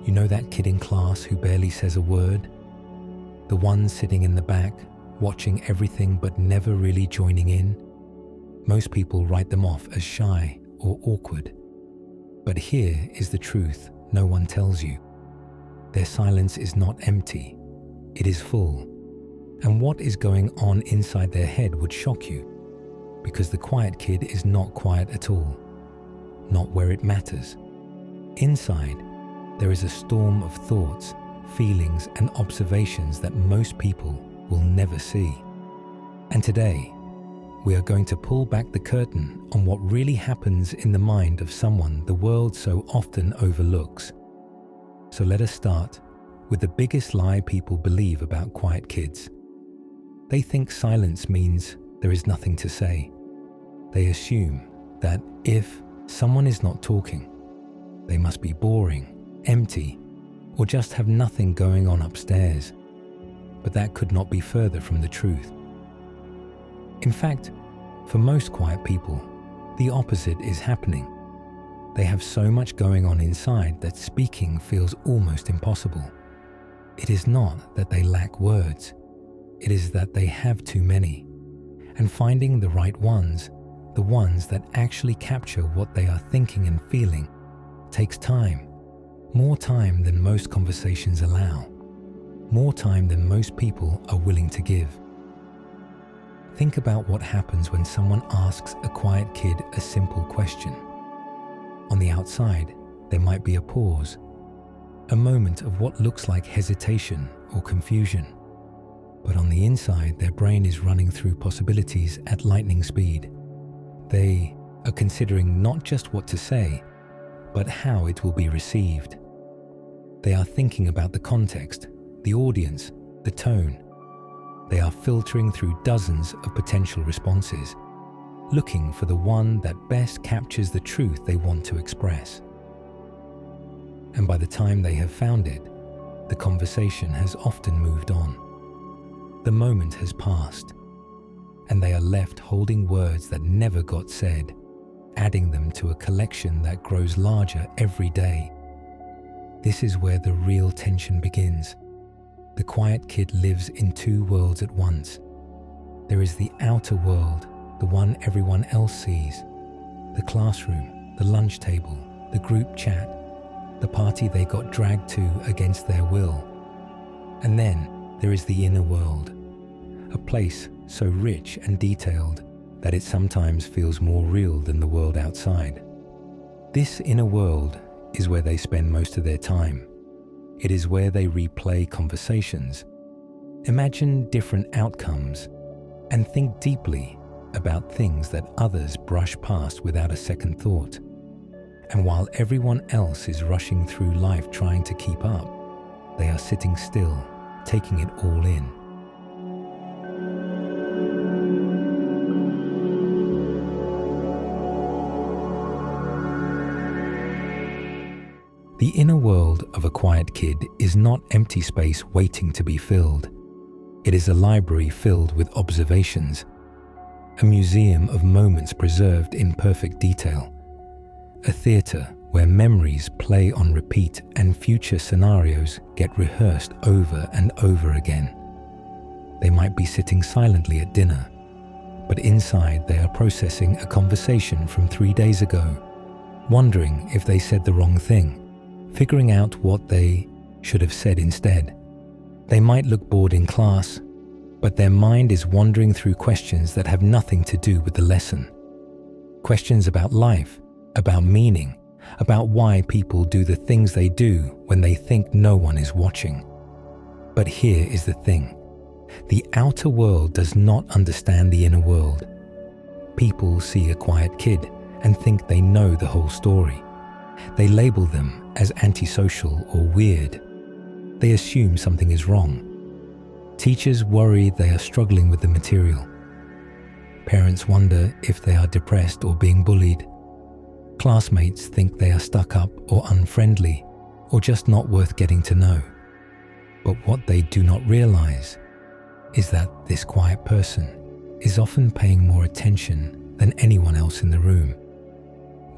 You know that kid in class who barely says a word? The one sitting in the back, watching everything but never really joining in? Most people write them off as shy or awkward. But here is the truth no one tells you. Their silence is not empty, it is full. And what is going on inside their head would shock you, because the quiet kid is not quiet at all, not where it matters. Inside, there is a storm of thoughts, feelings, and observations that most people will never see. And today, we are going to pull back the curtain on what really happens in the mind of someone the world so often overlooks. So let us start with the biggest lie people believe about quiet kids. They think silence means there is nothing to say. They assume that if someone is not talking, they must be boring, empty, or just have nothing going on upstairs. But that could not be further from the truth. In fact, for most quiet people, the opposite is happening. They have so much going on inside that speaking feels almost impossible. It is not that they lack words, it is that they have too many. And finding the right ones, the ones that actually capture what they are thinking and feeling, takes time. More time than most conversations allow. More time than most people are willing to give. Think about what happens when someone asks a quiet kid a simple question. On the outside, there might be a pause, a moment of what looks like hesitation or confusion. But on the inside, their brain is running through possibilities at lightning speed. They are considering not just what to say, but how it will be received. They are thinking about the context, the audience, the tone. They are filtering through dozens of potential responses, looking for the one that best captures the truth they want to express. And by the time they have found it, the conversation has often moved on. The moment has passed, and they are left holding words that never got said, adding them to a collection that grows larger every day. This is where the real tension begins. The quiet kid lives in two worlds at once. There is the outer world, the one everyone else sees, the classroom, the lunch table, the group chat, the party they got dragged to against their will. And then there is the inner world, a place so rich and detailed that it sometimes feels more real than the world outside. This inner world is where they spend most of their time. It is where they replay conversations, imagine different outcomes, and think deeply about things that others brush past without a second thought. And while everyone else is rushing through life trying to keep up, they are sitting still, taking it all in. The inner world of a quiet kid is not empty space waiting to be filled. It is a library filled with observations, a museum of moments preserved in perfect detail, a theater where memories play on repeat and future scenarios get rehearsed over and over again. They might be sitting silently at dinner, but inside they are processing a conversation from 3 days ago, wondering if they said the wrong thing, figuring out what they should have said instead. They might look bored in class, but their mind is wandering through questions that have nothing to do with the lesson. Questions about life, about meaning, about why people do the things they do when they think no one is watching. But here is the thing. The outer world does not understand the inner world. People see a quiet kid and think they know the whole story. They label them as antisocial or weird. They assume something is wrong. Teachers worry they are struggling with the material. Parents wonder if they are depressed or being bullied. Classmates think they are stuck up or unfriendly, or just not worth getting to know. But what they do not realize is that this quiet person is often paying more attention than anyone else in the room.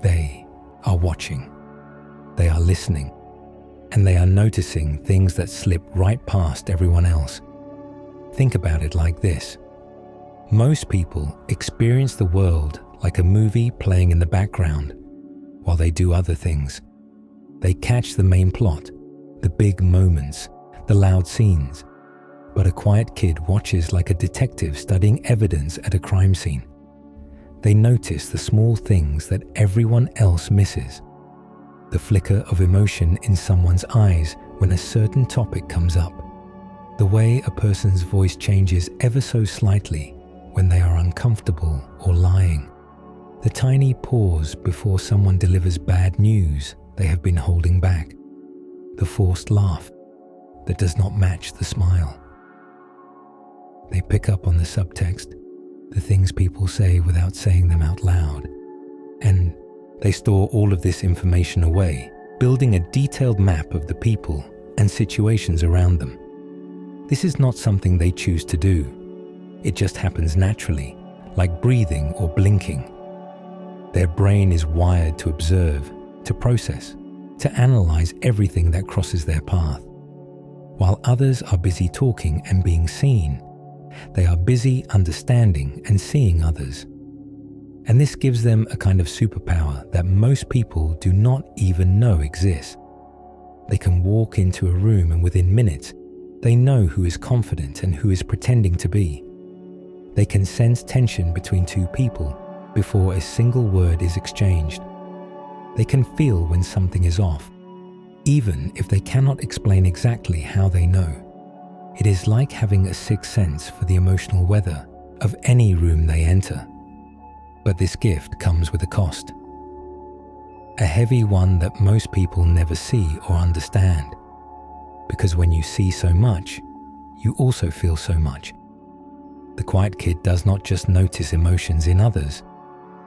They are watching. They are listening. and they are noticing things that slip right past everyone else. Think about it like this. Most people experience the world like a movie playing in the background while they do other things. They catch the main plot, the big moments, the loud scenes. But a quiet kid watches like a detective studying evidence at a crime scene. They notice the small things that everyone else misses. The flicker of emotion in someone's eyes when a certain topic comes up. The way a person's voice changes ever so slightly when they are uncomfortable or lying. The tiny pause before someone delivers bad news they have been holding back. The forced laugh that does not match the smile. They pick up on the subtext, the things people say without saying them out loud. And they store all of this information away, building a detailed map of the people and situations around them. This is not something they choose to do. It just happens naturally, like breathing or blinking. Their brain is wired to observe, to process, to analyze everything that crosses their path. While others are busy talking and being seen, they are busy understanding and seeing others. And this gives them a kind of superpower that most people do not even know exists. They can walk into a room and within minutes, they know who is confident and who is pretending to be. They can sense tension between two people before a single word is exchanged. They can feel when something is off, even if they cannot explain exactly how they know. It is like having a sixth sense for the emotional weather of any room they enter. But this gift comes with a cost. A heavy one that most people never see or understand. Because when you see so much, you also feel so much. The quiet kid does not just notice emotions in others,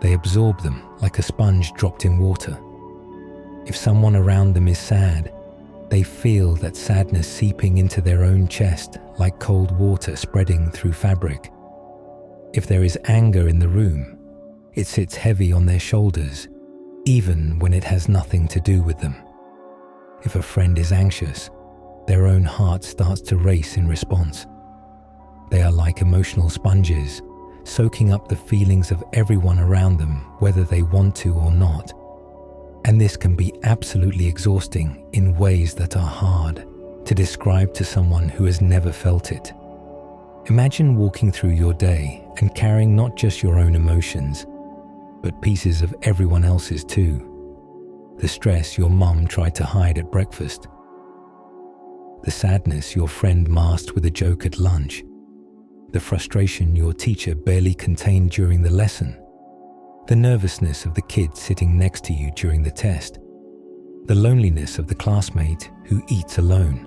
they absorb them like a sponge dropped in water. If someone around them is sad, they feel that sadness seeping into their own chest like cold water spreading through fabric. If there is anger in the room, it sits heavy on their shoulders, even when it has nothing to do with them. If a friend is anxious, their own heart starts to race in response. They are like emotional sponges, soaking up the feelings of everyone around them, whether they want to or not. And this can be absolutely exhausting in ways that are hard to describe to someone who has never felt it. Imagine walking through your day and carrying not just your own emotions, but pieces of everyone else's too. The stress your mum tried to hide at breakfast. The sadness your friend masked with a joke at lunch. The frustration your teacher barely contained during the lesson. The nervousness of the kid sitting next to you during the test. The loneliness of the classmate who eats alone.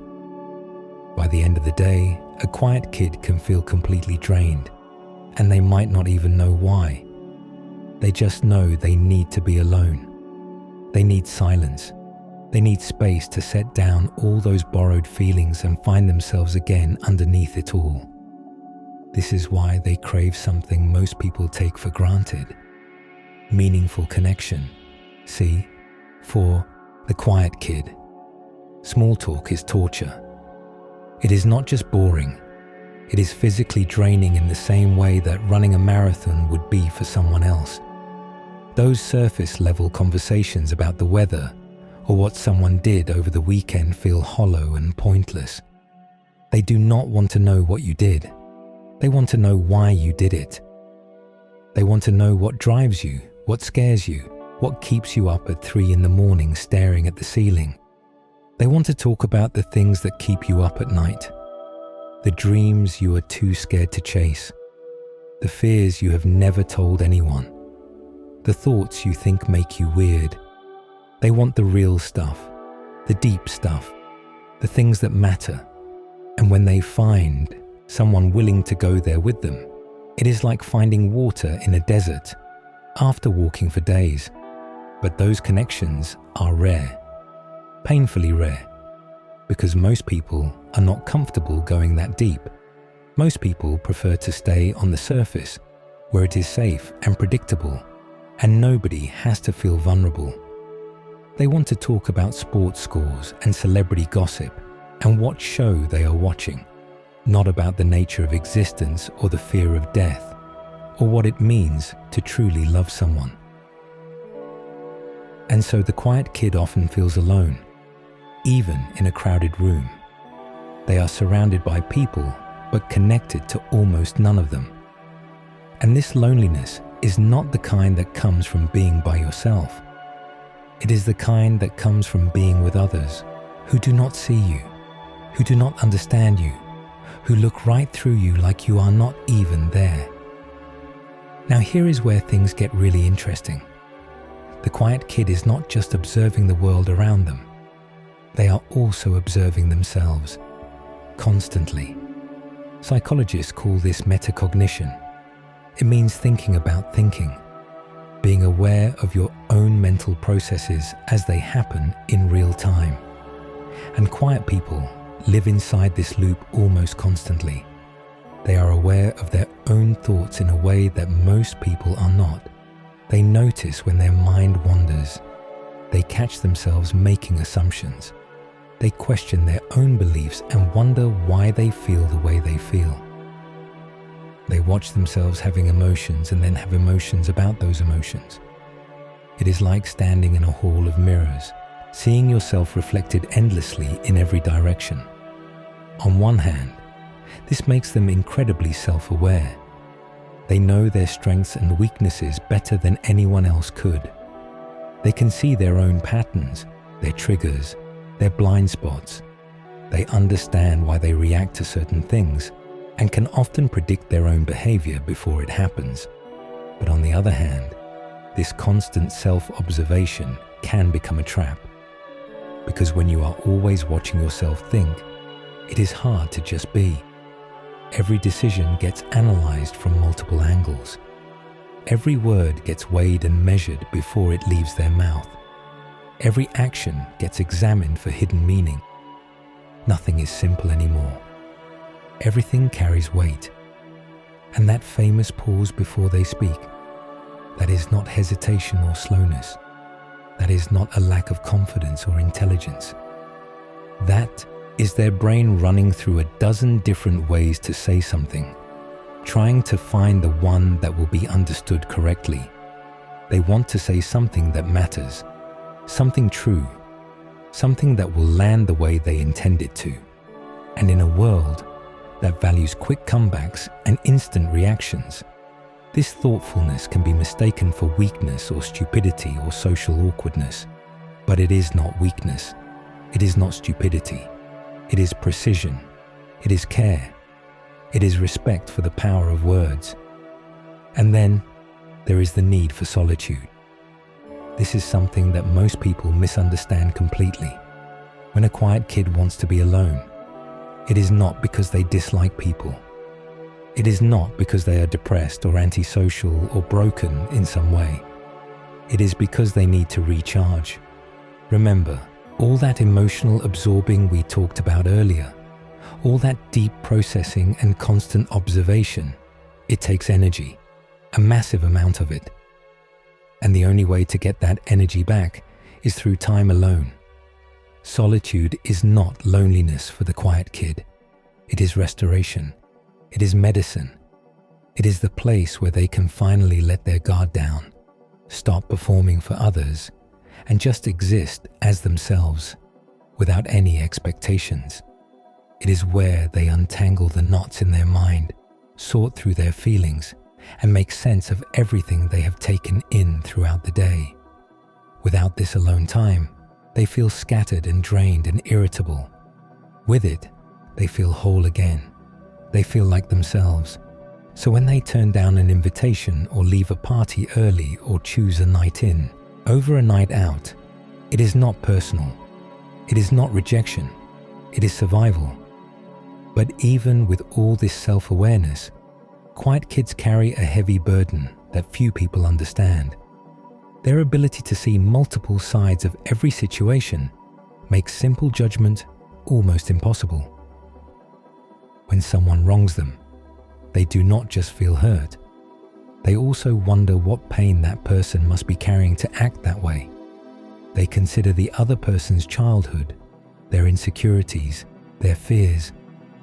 By the end of the day, a quiet kid can feel completely drained, and they might not even know why. They just know they need to be alone. They need silence. They need space to set down all those borrowed feelings and find themselves again underneath it all. This is why they crave something most people take for granted. Meaningful connection. See, for the quiet kid, small talk is torture. It is not just boring. It is physically draining in the same way that running a marathon would be for someone else. Those surface-level conversations about the weather or what someone did over the weekend feel hollow and pointless. They do not want to know what you did. They want to know why you did it. They want to know what drives you, what scares you, what keeps you up at 3 a.m. staring at the ceiling. They want to talk about the things that keep you up at night, the dreams you are too scared to chase, the fears you have never told anyone, the thoughts you think make you weird. They want the real stuff, the deep stuff, the things that matter. And when they find someone willing to go there with them, it is like finding water in a desert after walking for days. But those connections are rare, painfully rare, because most people are not comfortable going that deep. Most people prefer to stay on the surface, where it is safe and predictable, and nobody has to feel vulnerable. They want to talk about sports scores and celebrity gossip and what show they are watching, not about the nature of existence or the fear of death, or what it means to truly love someone. And so the quiet kid often feels alone, even in a crowded room. They are surrounded by people, but connected to almost none of them. And this loneliness is not the kind that comes from being by yourself. It is the kind that comes from being with others who do not see you, who do not understand you, who look right through you like you are not even there. Now here is where things get really interesting. The quiet kid is not just observing the world around them. They are also observing themselves, constantly. Psychologists call this metacognition. It means thinking about thinking, being aware of your own mental processes as they happen in real time. And quiet people live inside this loop almost constantly. They are aware of their own thoughts in a way that most people are not. They notice when their mind wanders. They catch themselves making assumptions. They question their own beliefs and wonder why they feel the way they feel. They watch themselves having emotions and then have emotions about those emotions. It is like standing in a hall of mirrors, seeing yourself reflected endlessly in every direction. On one hand, this makes them incredibly self-aware. They know their strengths and weaknesses better than anyone else could. They can see their own patterns, their triggers, their blind spots. They understand why they react to certain things and can often predict their own behavior before it happens. But on the other hand, this constant self-observation can become a trap. Because when you are always watching yourself think, it is hard to just be. Every decision gets analyzed from multiple angles. Every word gets weighed and measured before it leaves their mouth. Every action gets examined for hidden meaning. Nothing is simple anymore. Everything carries weight. And that famous pause before they speak, that is not hesitation or slowness. That is not a lack of confidence or intelligence. That is their brain running through a dozen different ways to say something, trying to find the one that will be understood correctly. They want to say something that matters, something true, something that will land the way they intend it to. And in a world that values quick comebacks and instant reactions, this thoughtfulness can be mistaken for weakness or stupidity or social awkwardness. But it is not weakness. It is not stupidity. It is precision. It is care. It is respect for the power of words. And then there is the need for solitude. This is something that most people misunderstand completely. When a quiet kid wants to be alone, it is not because they dislike people. It is not because they are depressed or antisocial or broken in some way. It is because they need to recharge. Remember, all that emotional absorbing we talked about earlier, all that deep processing and constant observation, it takes energy, a massive amount of it. And the only way to get that energy back is through time alone. Solitude is not loneliness for the quiet kid. It is restoration. It is medicine. It is the place where they can finally let their guard down, stop performing for others, and just exist as themselves, without any expectations. It is where they untangle the knots in their mind, sort through their feelings, and make sense of everything they have taken in throughout the day. Without this alone time, they feel scattered and drained and irritable. With it, they feel whole again. They feel like themselves. So when they turn down an invitation or leave a party early or choose a night in over a night out, it is not personal. It is not rejection. It is survival. But even with all this self-awareness, quiet kids carry a heavy burden that few people understand. Their ability to see multiple sides of every situation makes simple judgment almost impossible. When someone wrongs them, they do not just feel hurt. They also wonder what pain that person must be carrying to act that way. They consider the other person's childhood, their insecurities, their fears,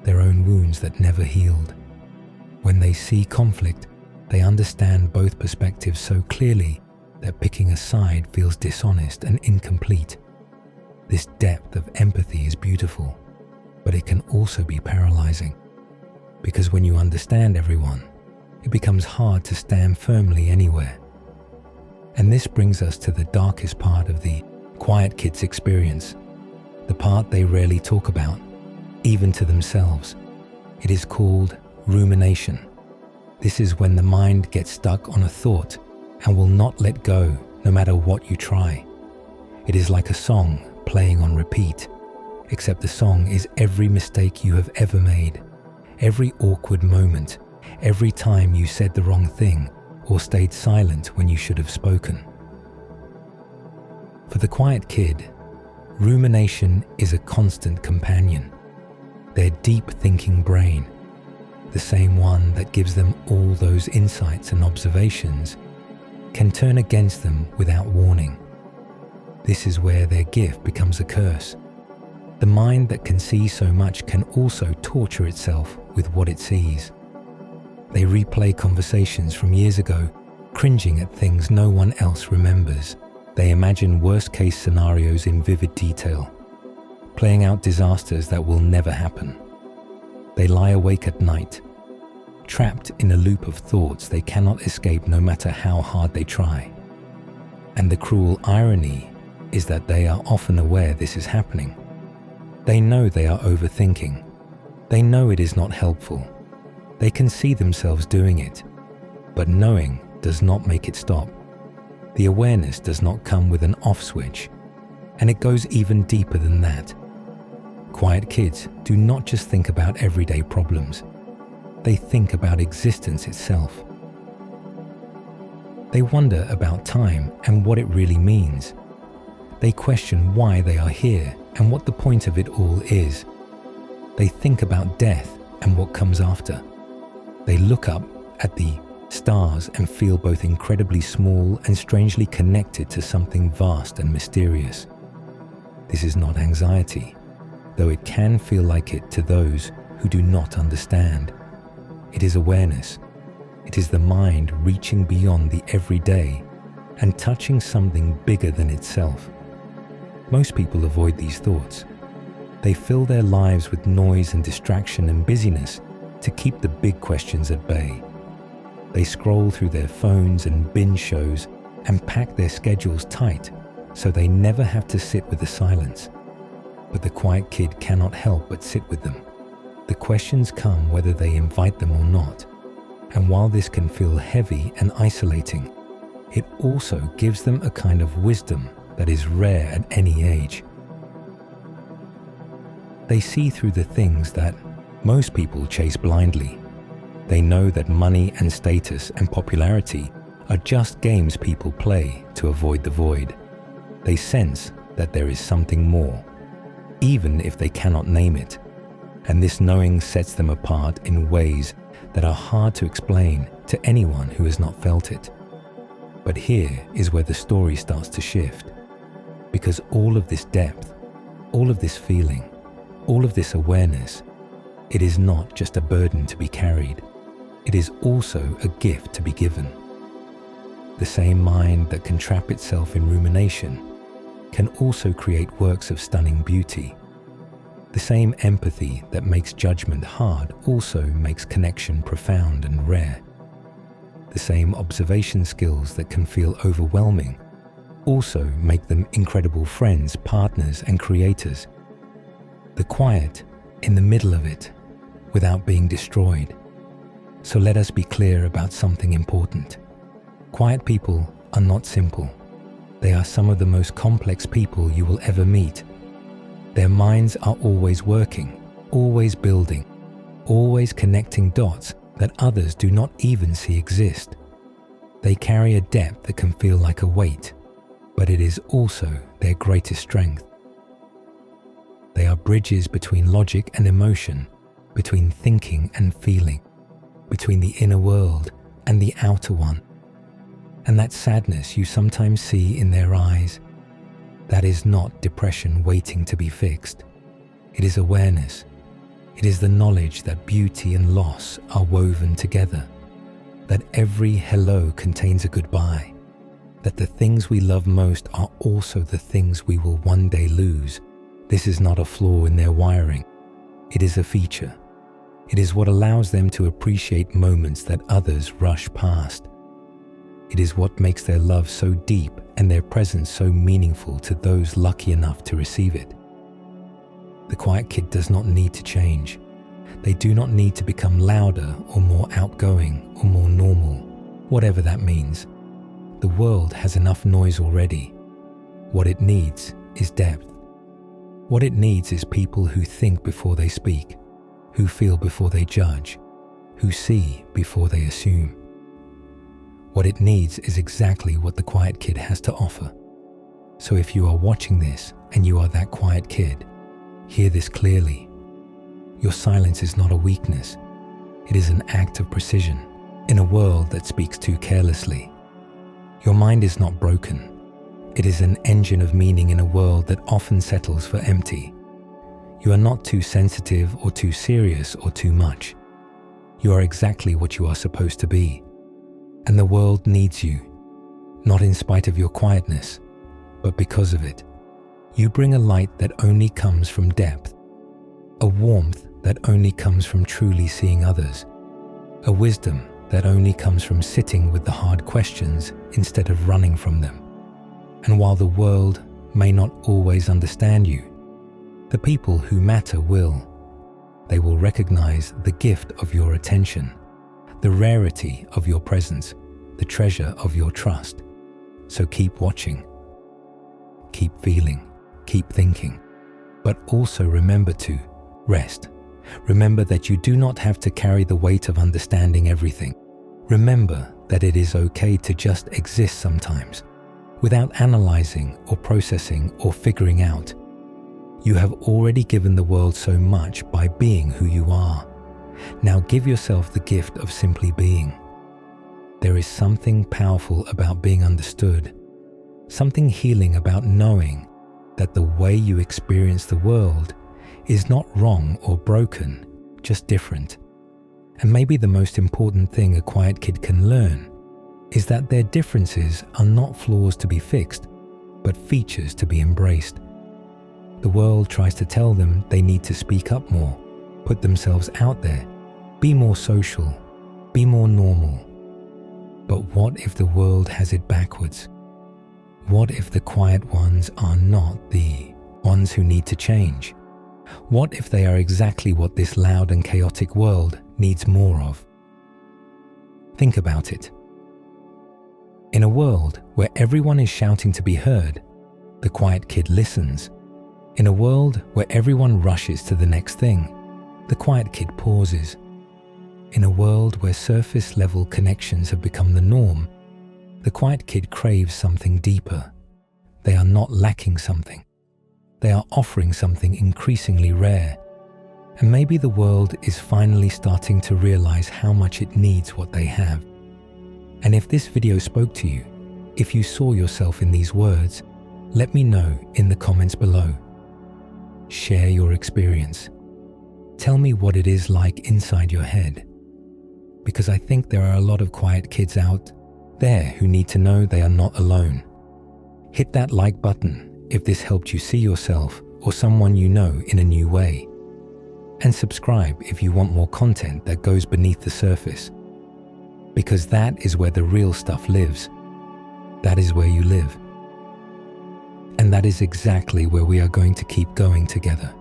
their own wounds that never healed. When they see conflict, they understand both perspectives so clearly that picking a side feels dishonest and incomplete. This depth of empathy is beautiful, but it can also be paralyzing. Because when you understand everyone, it becomes hard to stand firmly anywhere. And this brings us to the darkest part of the quiet kid's experience, the part they rarely talk about, even to themselves. It is called rumination. This is when the mind gets stuck on a thought and will not let go no matter what you try. It is like a song playing on repeat, except the song is every mistake you have ever made, every awkward moment, every time you said the wrong thing or stayed silent when you should have spoken. For the quiet kid, rumination is a constant companion. Their deep thinking brain, the same one that gives them all those insights and observations, can turn against them without warning. This is where their gift becomes a curse. The mind that can see so much can also torture itself with what it sees. They replay conversations from years ago, cringing at things no one else remembers. They imagine worst-case scenarios in vivid detail, playing out disasters that will never happen. They lie awake at night, trapped in a loop of thoughts they cannot escape no matter how hard they try. And the cruel irony is that they are often aware this is happening. They know they are overthinking. They know it is not helpful. They can see themselves doing it, but knowing does not make it stop. The awareness does not come with an off switch, and it goes even deeper than that. Quiet kids do not just think about everyday problems. They think about existence itself. They wonder about time and what it really means. They question why they are here and what the point of it all is. They think about death and what comes after. They look up at the stars and feel both incredibly small and strangely connected to something vast and mysterious. This is not anxiety, though it can feel like it to those who do not understand. It is awareness. It is the mind reaching beyond the everyday and touching something bigger than itself. Most people avoid these thoughts. They fill their lives with noise and distraction and busyness to keep the big questions at bay. They scroll through their phones and binge shows and pack their schedules tight so they never have to sit with the silence. But the quiet kid cannot help but sit with them. The questions come whether they invite them or not. And while this can feel heavy and isolating, it also gives them a kind of wisdom that is rare at any age. They see through the things that most people chase blindly. They know that money and status and popularity are just games people play to avoid the void. They sense that there is something more, even if they cannot name it. And this knowing sets them apart in ways that are hard to explain to anyone who has not felt it. But here is where the story starts to shift. Because all of this depth, all of this feeling, all of this awareness, it is not just a burden to be carried. It is also a gift to be given. The same mind that can trap itself in rumination can also create works of stunning beauty. The same empathy that makes judgment hard also makes connection profound and rare. The same observation skills that can feel overwhelming also make them incredible friends, partners, and creators. The quiet in the middle of it, without being destroyed. So let us be clear about something important. Quiet people are not simple. They are some of the most complex people you will ever meet. Their minds are always working, always building, always connecting dots that others do not even see exist. They carry a depth that can feel like a weight, but it is also their greatest strength. They are bridges between logic and emotion, between thinking and feeling, between the inner world and the outer one. And that sadness you sometimes see in their eyes, That is not depression waiting to be fixed. It is awareness. It is the knowledge that beauty and loss are woven together, that every hello contains a goodbye, that the things we love most are also the things we will one day lose. This is not a flaw in their wiring. It is a feature. It is what allows them to appreciate moments that others rush past. It is what makes their love so deep and their presence so meaningful to those lucky enough to receive it. The quiet kid does not need to change. They do not need to become louder or more outgoing or more normal, whatever that means. The world has enough noise already. What it needs is depth. What it needs is people who think before they speak, who feel before they judge, who see before they assume. What it needs is exactly what the quiet kid has to offer. So if you are watching this and you are that quiet kid, hear this clearly. Your silence is not a weakness. It is an act of precision in a world that speaks too carelessly. Your mind is not broken. It is an engine of meaning in a world that often settles for empty. You are not too sensitive or too serious or too much. You are exactly what you are supposed to be. And the world needs you, not in spite of your quietness, but because of it. You bring a light that only comes from depth, a warmth that only comes from truly seeing others, a wisdom that only comes from sitting with the hard questions instead of running from them. And while the world may not always understand you, the people who matter will. They will recognize the gift of your attention, the rarity of your presence, the treasure of your trust. So keep watching, keep feeling, keep thinking, but also remember to rest. Remember that you do not have to carry the weight of understanding everything. Remember that it is okay to just exist sometimes, without analyzing or processing or figuring out. You have already given the world so much by being who you are. Now give yourself the gift of simply being. There is something powerful about being understood, something healing about knowing that the way you experience the world is not wrong or broken, just different. And maybe the most important thing a quiet kid can learn is that their differences are not flaws to be fixed, but features to be embraced. The world tries to tell them they need to speak up more, put themselves out there, be more social, be more normal. But what if the world has it backwards? What if the quiet ones are not the ones who need to change? What if they are exactly what this loud and chaotic world needs more of? Think about it. In a world where everyone is shouting to be heard, the quiet kid listens. In a world where everyone rushes to the next thing, the quiet kid pauses. In a world where surface-level connections have become the norm, the quiet kid craves something deeper. They are not lacking something. They are offering something increasingly rare. And maybe the world is finally starting to realize how much it needs what they have. And if this video spoke to you, if you saw yourself in these words, let me know in the comments below. Share your experience. Tell me what it is like inside your head. Because I think there are a lot of quiet kids out there who need to know they are not alone. Hit that like button if this helped you see yourself or someone you know in a new way. And subscribe if you want more content that goes beneath the surface. Because that is where the real stuff lives. That is where you live. And that is exactly where we are going to keep going together.